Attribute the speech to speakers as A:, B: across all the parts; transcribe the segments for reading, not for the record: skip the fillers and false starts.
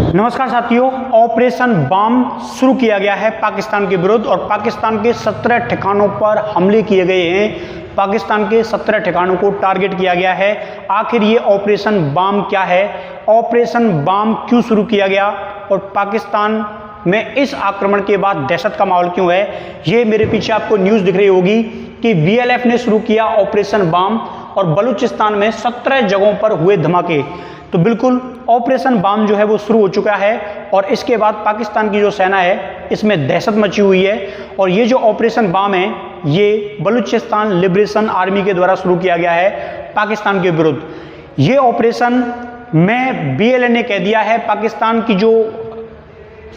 A: नमस्कार साथियों, operation balm शुरू किया गया है पाकिस्तान के विरुद्ध और पाकिस्तान के 17 ठिकानों पर हमले किए गए हैं। पाकिस्तान के 17 ठिकानों को टारगेट किया गया है। आखिर ये ऑपरेशन बाम क्या है, ऑपरेशन बाम क्यों शुरू किया गया और पाकिस्तान में इस आक्रमण के बाद दहशत का माहौल क्यों है। ये मेरे पीछे आपको न्यूज़ दिख रही होगी कि BLF ने शुरू किया ऑपरेशन बाम और बलूचिस्तान में 17 जगहों पर हुए धमाके। तो बिल्कुल ऑपरेशन बाम जो है वो शुरू हो चुका है और इसके बाद पाकिस्तान की जो सेना है इसमें दहशत मची हुई है। और ये जो ऑपरेशन बाम है ये बलूचिस्तान लिबरेशन आर्मी के द्वारा शुरू किया गया है पाकिस्तान के विरुद्ध। ये ऑपरेशन में BLA ने कह दिया है पाकिस्तान की जो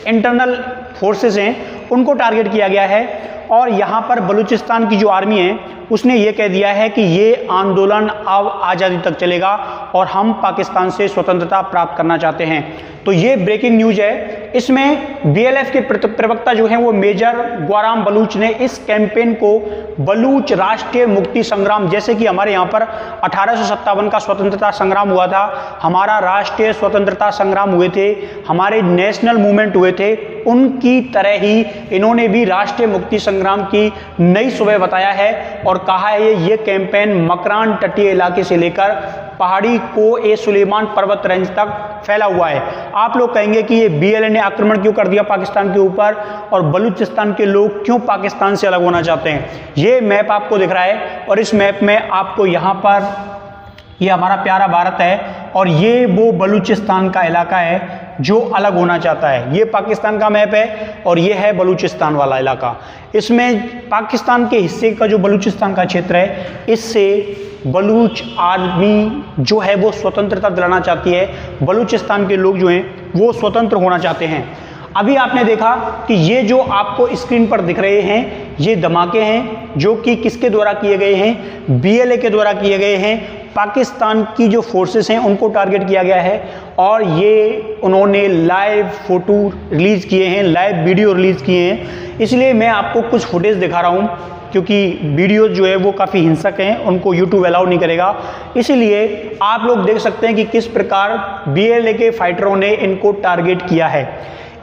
A: इंटरनल फोर्सेस हैं उनको टारगेट किया गया है। और यहाँ पर बलूचिस्तान की जो आर्मी है उसने ये कह दिया है कि ये आंदोलन अब आज़ादी तक चलेगा और हम पाकिस्तान से स्वतंत्रता प्राप्त करना चाहते हैं। तो ये ब्रेकिंग न्यूज है। इसमें BLF के प्रवक्ता जो हैं वो मेजर ग्वाराम बलूच ने इस कैंपेन को बलूच राष्ट्रीय मुक्ति संग्राम, जैसे कि हमारे यहाँ पर 1857 का स्वतंत्रता संग्राम हुआ था, हमारा राष्ट्रीय स्वतंत्रता संग्राम हुए थे, हमारे नेशनल मूवमेंट हुए थे, उनकी तरह ही इन्होंने भी राष्ट्रीय मुक्ति संग्राम की नई सुबह बताया है और कहा है ये कैंपेन मकरान तटीय इलाके से लेकर पहाड़ी को ए सुलेमान पर्वत रेंज तक फैला हुआ है। आप लोग कहेंगे कि ये BLA ने आक्रमण क्यों कर दिया पाकिस्तान के ऊपर और बलूचिस्तान के लोग क्यों पाकिस्तान से अलग होना चाहते हैं। ये मैप आपको दिख रहा है और इस मैप में आपको यहाँ पर ये हमारा प्यारा भारत है और ये वो बलूचिस्तान का इलाका है जो अलग होना चाहता है। ये पाकिस्तान का मैप है और ये है बलूचिस्तान वाला इलाका। इसमें पाकिस्तान के हिस्से का जो बलूचिस्तान का क्षेत्र है इससे बलूच आर्मी जो है वो स्वतंत्रता दिलाना चाहती है। बलूचिस्तान के लोग जो हैं वो स्वतंत्र होना चाहते हैं। अभी आपने देखा कि ये जो आपको स्क्रीन पर दिख रहे हैं ये धमाके हैं जो कि किसके द्वारा किए गए हैं, BLA के द्वारा किए गए हैं। पाकिस्तान की जो फोर्सेस हैं उनको टारगेट किया गया है और ये उन्होंने लाइव फोटो रिलीज किए हैं, लाइव वीडियो रिलीज किए हैं। इसलिए मैं आपको कुछ फुटेज दिखा रहा हूँ क्योंकि वीडियो जो है वो काफ़ी हिंसक हैं, उनको YouTube अलाउ नहीं करेगा। इसीलिए आप लोग देख सकते हैं कि किस प्रकार BLA के फाइटरों ने इनको टारगेट किया है।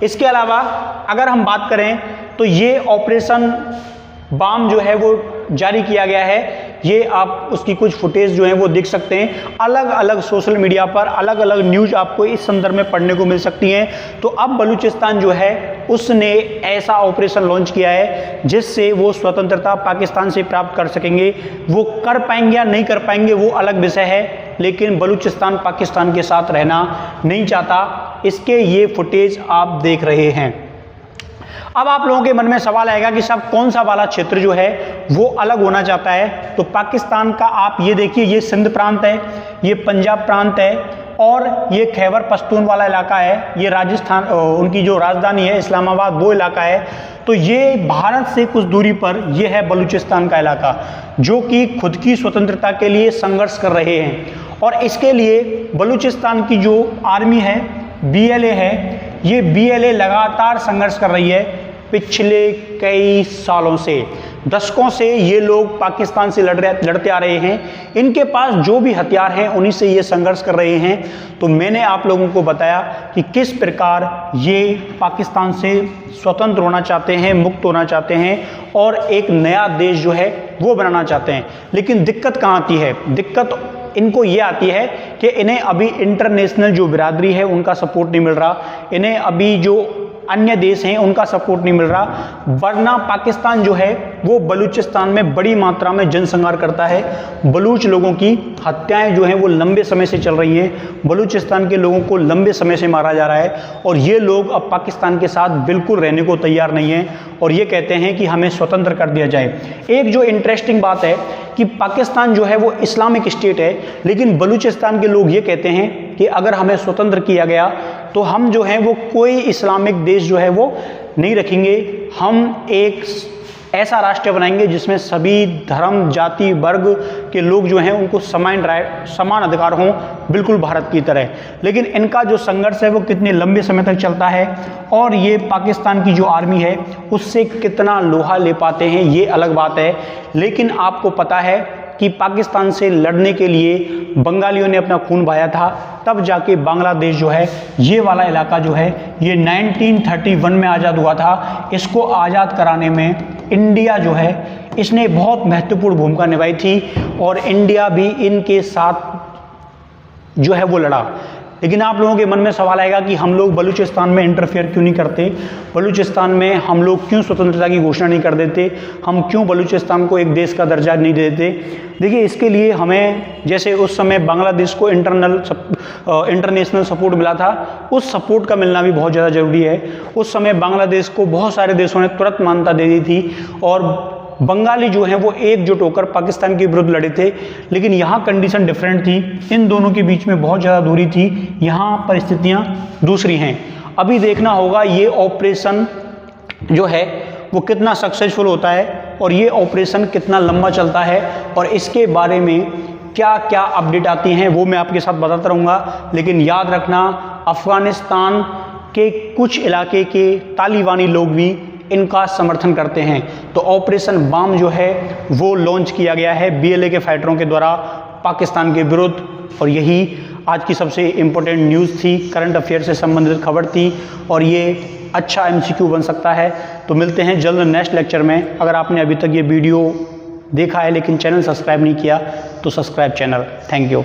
A: इसके अलावा अगर हम बात करें तो ये ऑपरेशन बाम जो है वो जारी किया गया है। ये आप उसकी कुछ फुटेज जो है वो देख सकते हैं। अलग अलग सोशल मीडिया पर अलग अलग न्यूज़ आपको इस संदर्भ में पढ़ने को मिल सकती हैं। तो अब बलूचिस्तान जो है उसने ऐसा ऑपरेशन लॉन्च किया है जिससे वो स्वतंत्रता पाकिस्तान से प्राप्त कर सकेंगे। वो कर पाएंगे या नहीं कर पाएंगे वो अलग विषय है, लेकिन बलूचिस्तान पाकिस्तान के साथ रहना नहीं चाहता। इसके ये फुटेज आप देख रहे हैं। अब आप लोगों के मन में सवाल आएगा कि साहब कौन सा वाला क्षेत्र जो है वो अलग होना चाहता है। तो पाकिस्तान का आप ये देखिए, ये सिंध प्रांत है, ये पंजाब प्रांत है और ये खैबर पख्तून वाला इलाका है, ये राजस्थान उनकी जो राजधानी है इस्लामाबाद वो इलाका है। तो ये भारत से कुछ दूरी पर ये है बलूचिस्तान का इलाका जो कि खुद की स्वतंत्रता के लिए संघर्ष कर रहे हैं। और इसके लिए बलूचिस्तान की जो आर्मी है BLA है, ये BLA लगातार संघर्ष कर रही है पिछले कई सालों से, दशकों से ये लोग पाकिस्तान से लड़ते आ रहे हैं। इनके पास जो भी हथियार हैं उन्हीं से ये संघर्ष कर रहे हैं। तो मैंने आप लोगों को बताया कि किस प्रकार ये पाकिस्तान से स्वतंत्र होना चाहते हैं, मुक्त होना चाहते हैं और एक नया देश जो है वो बनाना चाहते हैं। लेकिन दिक्कत कहाँ आती है? दिक्कत इनको ये आती है कि इन्हें अभी इंटरनेशनल जो बिरादरी है उनका सपोर्ट नहीं मिल रहा, इन्हें अभी जो अन्य देश हैं उनका सपोर्ट नहीं मिल रहा। वरना पाकिस्तान जो है वो बलूचिस्तान में बड़ी मात्रा में जनसंहार करता है। बलूच लोगों की हत्याएं जो हैं वो लंबे समय से चल रही हैं। बलूचिस्तान के लोगों को लंबे समय से मारा जा रहा है और ये लोग अब पाकिस्तान के साथ बिल्कुल रहने को तैयार नहीं हैं और ये कहते हैं कि हमें स्वतंत्र कर दिया जाए। एक जो इंटरेस्टिंग बात है कि पाकिस्तान जो है वो इस्लामिक स्टेट है, लेकिन बलूचिस्तान के लोग ये कहते हैं कि अगर हमें स्वतंत्र किया गया तो हम जो है वो कोई इस्लामिक देश जो है वो नहीं रखेंगे। हम एक ऐसा राष्ट्र बनाएंगे जिसमें सभी धर्म, जाति, वर्ग के लोग जो हैं उनको समान अधिकार हों, बिल्कुल भारत की तरह। लेकिन इनका जो संघर्ष है वो कितने लंबे समय तक चलता है और ये पाकिस्तान की जो आर्मी है उससे कितना लोहा ले पाते हैं ये अलग बात है। लेकिन आपको पता है कि पाकिस्तान से लड़ने के लिए बंगालियों ने अपना खून बहाया था, तब जाके बांग्लादेश जो है, ये वाला इलाका जो है, ये 1931 में आज़ाद हुआ था। इसको आज़ाद कराने में इंडिया जो है, इसने बहुत महत्वपूर्ण भूमिका निभाई थी और इंडिया भी इनके साथ जो है वो लड़ा। लेकिन आप लोगों के मन में सवाल आएगा कि हम लोग बलूचिस्तान में इंटरफेयर क्यों नहीं करते, बलूचिस्तान में हम लोग क्यों स्वतंत्रता की घोषणा नहीं कर देते, हम क्यों बलूचिस्तान को एक देश का दर्जा नहीं दे देते। देखिए, इसके लिए हमें, जैसे उस समय बांग्लादेश को इंटरनेशनल सपोर्ट मिला था, उस सपोर्ट का मिलना भी बहुत ज़्यादा ज़रूरी है। उस समय बांग्लादेश को बहुत सारे देशों ने तुरंत मान्यता दे दी थी और बंगाली जो हैं वो एकजुट होकर पाकिस्तान के विरुद्ध लड़े थे। लेकिन यहाँ कंडीशन डिफरेंट थी, इन दोनों के बीच में बहुत ज़्यादा दूरी थी, यहाँ परिस्थितियाँ दूसरी हैं। अभी देखना होगा ये ऑपरेशन जो है वो कितना सक्सेसफुल होता है और ये ऑपरेशन कितना लंबा चलता है, और इसके बारे में क्या क्या अपडेट आती हैं वो मैं आपके साथ बताता रहूँगा। लेकिन याद रखना, अफगानिस्तान के कुछ इलाके के तालिबानी लोग भी इनका समर्थन करते हैं। तो ऑपरेशन बाम जो है वो लॉन्च किया गया है BLA के फाइटरों के द्वारा पाकिस्तान के विरुद्ध, और यही आज की सबसे इम्पोर्टेंट न्यूज़ थी, करंट अफेयर से संबंधित खबर थी, और ये अच्छा MCQ बन सकता है। तो मिलते हैं जल्द नेक्स्ट लेक्चर में। अगर आपने अभी तक ये वीडियो देखा है लेकिन चैनल सब्सक्राइब नहीं किया तो सब्सक्राइब चैनल। Thank you.